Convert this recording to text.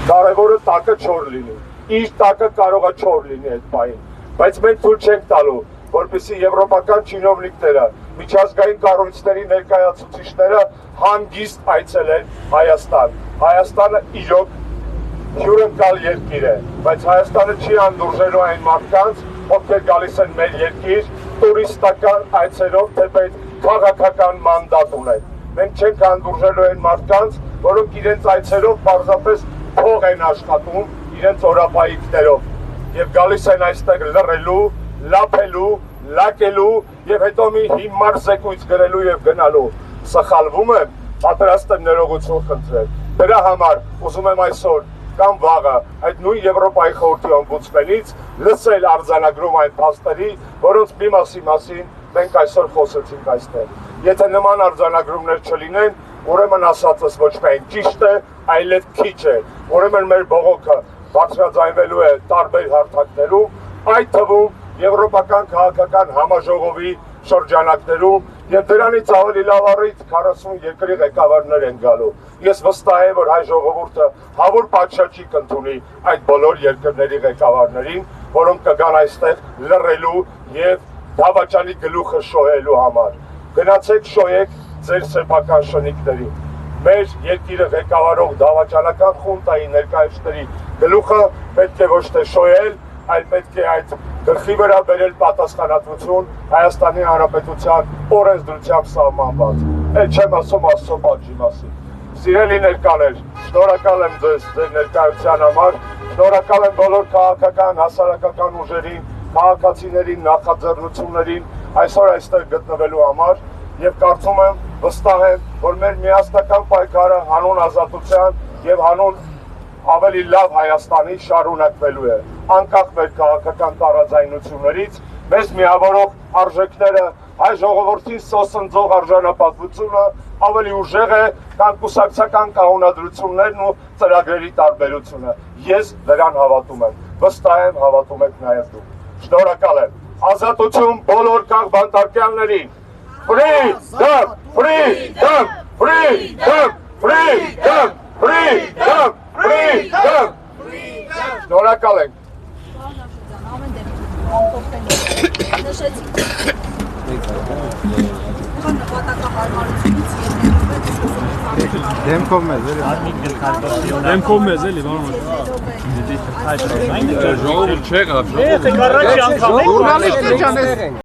կարևորը տակը չոր լինի, իր տակը կարող է չոր լինի այդ պահին, բայց մենք թույլ չենք տալու, որպեսզի եվրոպական չինովնիկները, միջազգային կառույցների ներկայացուցիչները հանգիստ այցելեն Հայաստան։ Հայաստանը իրոք հյուրընկալ երկիր է, բայց Հայաստանը չի անդուրժելու այն մարդկանց, ովքեր գալիս են մեր երկիր տուրիստական այցերով, թեպետ քաղաքական մանդատ ունեն։ Մենք չենք անդուրժելու այն մարդկանց, որոնք իրենց այցերով պարզապես փող են աշխատում, իրենց օրապայիքներով, եւ գալիս են այստեղ լռելու, լափելու, լակելու եւ հետո մի հիմար զեկույց գրելու եւ գնալու։ Սխալվում եմ, պատրաստ եմ ներողություն խնդրել։ Դրա համար ուզում եմ այսօր կամ վաղը այդ նույն Եվրոպայի խորհրդի օմբուդսմենից լսել արձանագրում այն փաստերի, որոնց մի մասին մենք այսօր խոսեցինք այստեղ։ Եթե նման արձանագրումներ չլինեն, ուրեմն ասածս ոչ միայն ճիշտ է, այլև քիչ է։ Ուրեմն մեր բողոքը բարձրաձայնվելու է տարբեր հարթակներում, այդ թվում Եվրոպական քաղաքական համաժողովի շրջանակներում եւ դրանից ավելի լավ առիթ 40 երկրի ղեկավարներ են գալու։ Ես վստահ եմ, որ հայ ժողովուրդը հավուր պատշաճի կընդունի այդ բոլոր երկրների ղեկավարներին, որոնք կգան այստեղ լռելու եւ դավաճանի գլուխը շոյելու համար։ Գնացեք շոյեք ձեր սեփական շնիկներին։ Մեր երկիրը ղեկավարող դավաճանական խունտայի ներկայացների գլուխը պետք է ոչ թե շոյել, այլ պետք է այդ գլխի վրա բերել պատասխանատվություն Հայաստանի Հանրապետության օրենսդրությամբ սահմանված։ Էլ չեմ ասում Աստծո պատժի մասին։ Սիրելի ներկաներ, շնորհակալ եմ ձեզ ձեր ներկայության համար, շնորհակալ եմ բոլոր քաղաքական, հասարակական ուժերին, քաղաքացիներին, նախաձեռնություններին այսօր այստեղ գտնվելու համար եւ կարծում եմ, վստահ եմ, որ մեր միասնական պայքարը հանուն ազատության եւ հանուն ավելի լավ Հայաստանի շարունակվելու է, անկախ մեր քաղաքական տարաձայնություններից, մեզ միավորող արժեքները, հայ ժողովրդին սոսնձող արժանապատվությունը ավելի ուժեղ է, քան կուսակցական կանոնադրություններն ու ծրագրերի տարբերությունը։ Ես դրան հավատում եմ, վստահ եմ հավատում եք նաև դուք։ Շնորհակալ եմ։ Ազատություն բոլոր քաղբանտարկյալներին։ Freedom, freedom, freedom, freedom, freedom, freedom. Շնորհակալ ենք։ Դեմքով մեզ էլի, ժողովուրդ չեղավ, ժողովուրդ